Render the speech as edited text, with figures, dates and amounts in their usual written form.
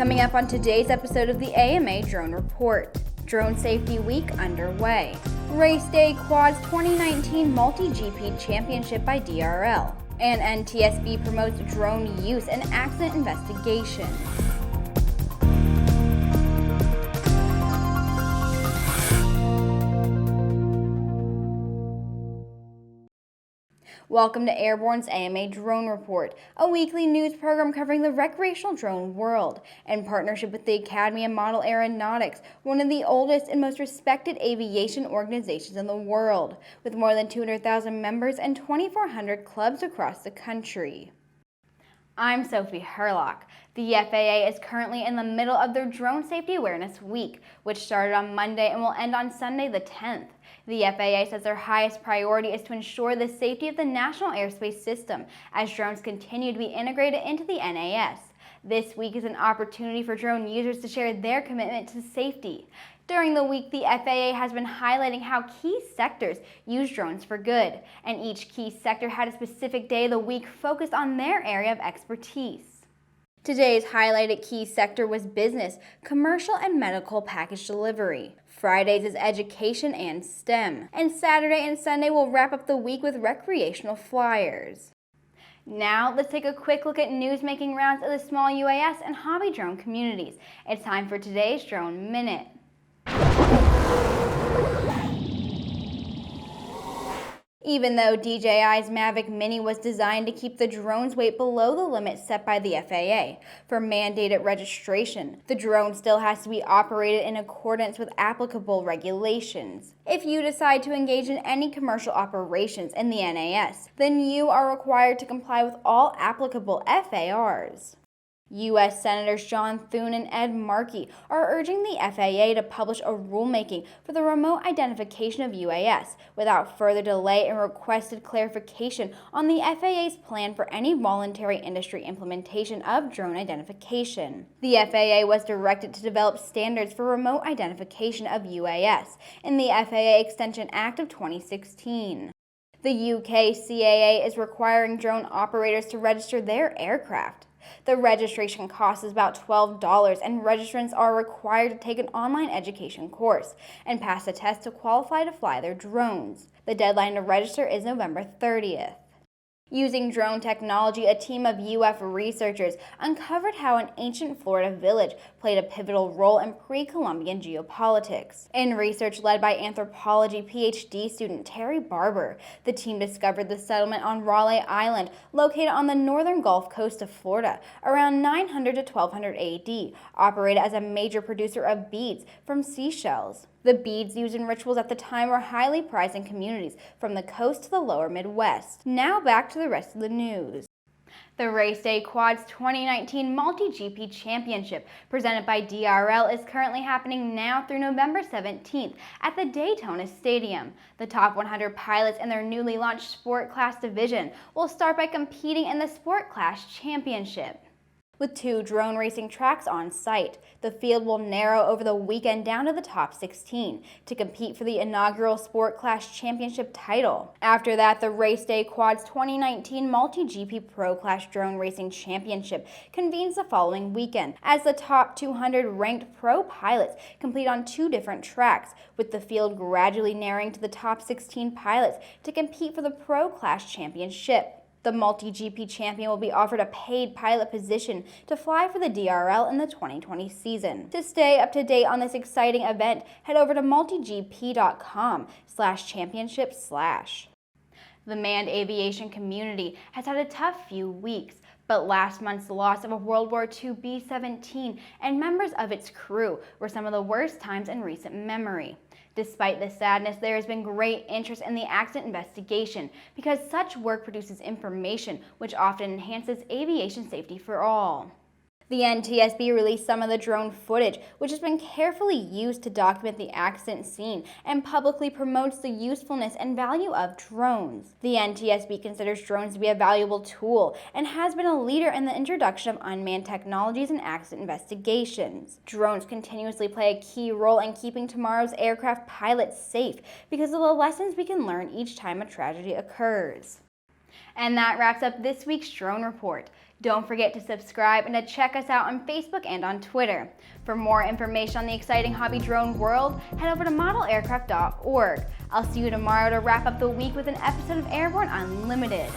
Coming up on today's episode of the AMA Drone Report. Drone Safety Week underway. RaceDayQuads 2019 MultiGP Championship by DRL. And NTSB promotes drone use and accident investigation. Welcome to Airborne's AMA Drone Report, a weekly news program covering the recreational drone world, in partnership with the Academy of Model Aeronautics, one of the oldest and most respected aviation organizations in the world, with more than 200,000 members and 2,400 clubs across the country. I'm Sophie Herlock. The FAA is currently in the middle of their Drone Safety Awareness Week, which started on Monday and will end on Sunday the 10th. The FAA says their highest priority is to ensure the safety of the National Airspace System as drones continue to be integrated into the NAS. This week is an opportunity for drone users to share their commitment to safety. During the week, the FAA has been highlighting how key sectors use drones for good, and each key sector had a specific day of the week focused on their area of expertise. Today's highlighted key sector was business, commercial, and medical package delivery. Fridays is education and STEM. And Saturday and Sunday will wrap up the week with recreational flyers. Now, let's take a quick look at news making rounds of the small UAS and hobby drone communities. It's time for today's Drone Minute. Even though DJI's Mavic Mini was designed to keep the drone's weight below the limit set by the FAA for mandated registration, the drone still has to be operated in accordance with applicable regulations. If you decide to engage in any commercial operations in the NAS, then you are required to comply with all applicable FARs. U.S. Senators John Thune and Ed Markey are urging the FAA to publish a rulemaking for the remote identification of UAS without further delay and requested clarification on the FAA's plan for any voluntary industry implementation of drone identification. The FAA was directed to develop standards for remote identification of UAS in the FAA Extension Act of 2016. The UK CAA is requiring drone operators to register their aircraft. The registration cost is about $12, and registrants are required to take an online education course and pass a test to qualify to fly their drones. The deadline to register is November 30th. Using drone technology, a team of UF researchers uncovered how an ancient Florida village played a pivotal role in pre-Columbian geopolitics. In research led by anthropology PhD student Terry Barber, the team discovered the settlement on Raleigh Island, located on the northern Gulf Coast of Florida, around 900 to 1200 AD, operated as a major producer of beads from seashells. The beads used in rituals at the time were highly prized in communities from the coast to the lower Midwest. Now back to the rest of the news. The RaceDayQuads 2019 MultiGP Championship, presented by DRL, is currently happening now through November 17th at the Daytona Stadium. The top 100 pilots in their newly launched Sport Class division will start by competing in the Sport Class Championship. With 2 drone racing tracks on site, the field will narrow over the weekend down to the top 16 to compete for the inaugural Sport Class Championship title. After that, the RaceDayQuads 2019 MultiGP Pro Class Drone Racing Championship convenes the following weekend as the top 200 ranked pro pilots compete on 2 different tracks, with the field gradually narrowing to the top 16 pilots to compete for the Pro Class Championship. The MultiGP champion will be offered a paid pilot position to fly for the DRL in the 2020 season. To stay up to date on this exciting event, head over to multigp.com/championship/. The manned aviation community has had a tough few weeks, but last month's loss of a World War II B-17 and members of its crew were some of the worst times in recent memory. Despite the sadness, there has been great interest in the accident investigation because such work produces information which often enhances aviation safety for all. The NTSB released some of the drone footage, which has been carefully used to document the accident scene and publicly promotes the usefulness and value of drones. The NTSB considers drones to be a valuable tool and has been a leader in the introduction of unmanned technologies and accident investigations. Drones continuously play a key role in keeping tomorrow's aircraft pilots safe because of the lessons we can learn each time a tragedy occurs. And that wraps up this week's Drone Report. Don't forget to subscribe and to check us out on Facebook and on Twitter. For more information on the exciting hobby drone world, head over to modelaircraft.org. I'll see you tomorrow to wrap up the week with an episode of Airborne Unlimited.